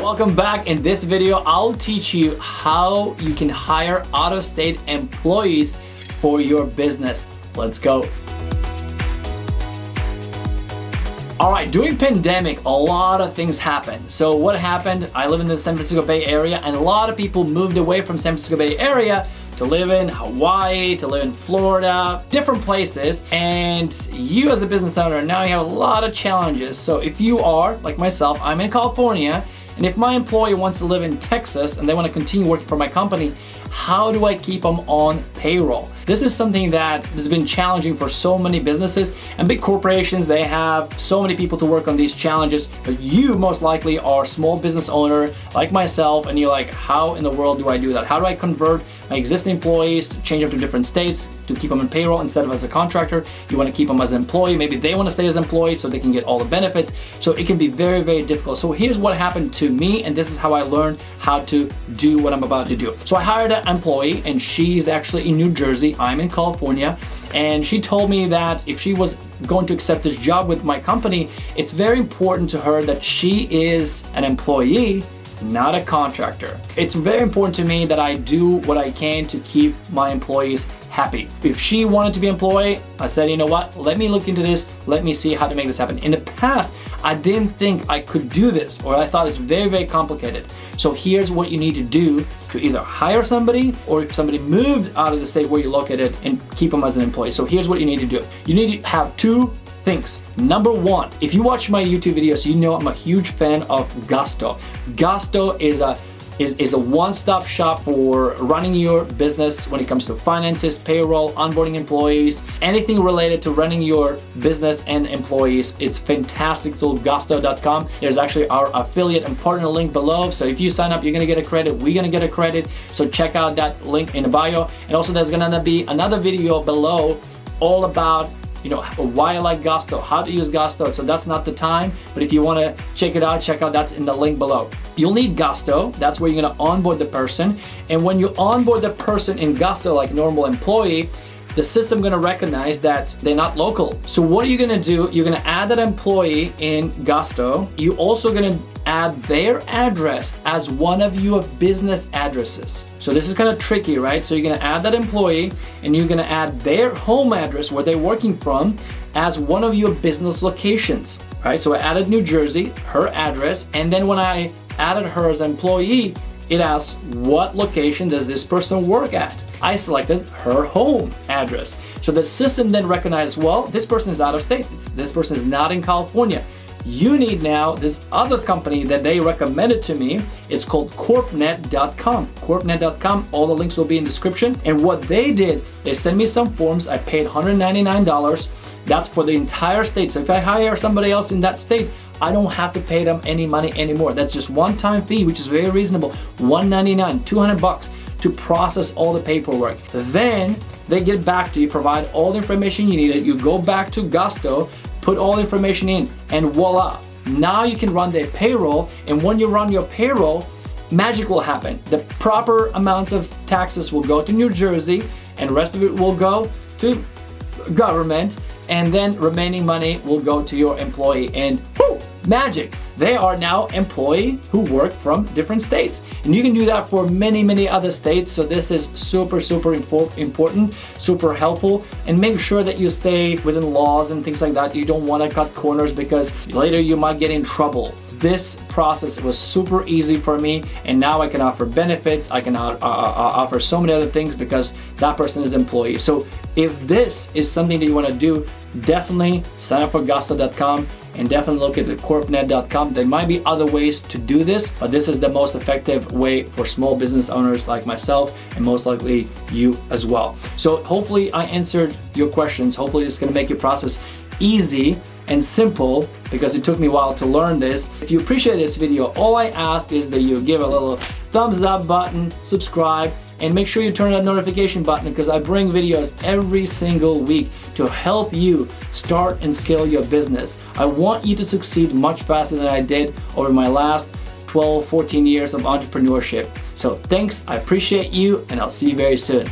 Welcome back. In this video, I'll teach you how you can hire out-of-state employees for your business. Let's go. All right, during pandemic, a lot of things happened. So what happened? I live in the San Francisco Bay Area, and a lot of people moved away from San Francisco Bay Area to live in Hawaii, to live in Florida, different places. And you as a business owner, now you have a lot of challenges. So if you are, like myself, I'm in California, and if my employee wants to live in Texas and they want to continue working for my company, how do I keep them on payroll? This is something that has been challenging for so many businesses and big corporations. They have so many people to work on these challenges, but you most likely are a small business owner like myself, and you're like, how in the world do I do that? How do I convert my existing employees to change them to different states to keep them on payroll instead of as a contractor? You want to keep them as an employee. Maybe they want to stay as employees so they can get all the benefits. So it can be very, very difficult. So here's what happened to me, and this is how I learned how to do what I'm about to do. So I hired an employee, and she's actually in New Jersey. I'm in California, and she told me that if she was going to accept this job with my company, it's very important to her that she is an employee, not a contractor. It's very important to me that I do what I can to keep my employees happy. If she wanted to be an employee, I said, you know what, let me look into this, let me see how to make this happen. In the past, I didn't think I could do this, or I thought it's very, very complicated. So here's what you need to do to either hire somebody, or if somebody moved out of the state where you're located, and keep them as an employee. So here's what you need to do. You need to have two things. Number one, if you watch my YouTube videos, you know I'm a huge fan of Gusto. Gusto is a one-stop shop for running your business when it comes to finances, payroll, onboarding employees, anything related to running your business and employees. It's fantastic tool, gusto.com. There's actually our affiliate and partner link below. So if you sign up, you're gonna get a credit, we're gonna get a credit. So check out that link in the bio. And also there's gonna be another video below all about why I like Gusto, how to use Gusto. So that's not the time, but if you want to check out, that's in the link below. You'll need Gusto. That's where you're going to onboard the person. And when you onboard the person in Gusto, like normal employee, the system going to recognize that they're not local. So what are you going to do? You're going to add that employee in Gusto. You're also going to add their address as one of your business addresses. So this is kind of tricky, right? So you're going to add that employee, and you're going to add their home address where they're working from as one of your business locations, right? So I added New Jersey, her address, and then when I added her as an employee, it asks, what location does this person work at? I selected her home address. So the system then recognizes, well, this person is out of state. This person is not in California. You need now this other company that they recommended to me. It's called corpnet.com. Corpnet.com, all the links will be in the description. And what they did, they sent me some forms. I paid $199. That's for the entire state. So if I hire somebody else in that state, I don't have to pay them any money anymore. That's just one-time fee, which is very reasonable. $199, $200 to process all the paperwork. Then they get back to you, provide all the information you needed. You go back to Gusto, put all the information in, and voila. Now you can run their payroll, and when you run your payroll, magic will happen. The proper amounts of taxes will go to New Jersey, and the rest of it will go to government, and then remaining money will go to your employee, and whoo, magic. They are now employee who work from different states. And you can do that for many, many other states. So this is super, super important, super helpful. And make sure that you stay within laws and things like that. You don't want to cut corners because later you might get in trouble. This process was super easy for me, and now I can offer benefits. I can offer so many other things because that person is an employee. So if this is something that you want to do, definitely sign up for Gusto.com and definitely look at the corpnet.com. There might be other ways to do this, but this is the most effective way for small business owners like myself, and most likely you as well. So hopefully I answered your questions. Hopefully it's going to make your process easy and simple, because it took me a while to learn this. If you appreciate this video, all I ask is that you give a little thumbs up button, subscribe, and make sure you turn that notification button, because I bring videos every single week to help you start and scale your business. I want you to succeed much faster than I did over my last 12, 14 years of entrepreneurship. So thanks, I appreciate you, and I'll see you very soon.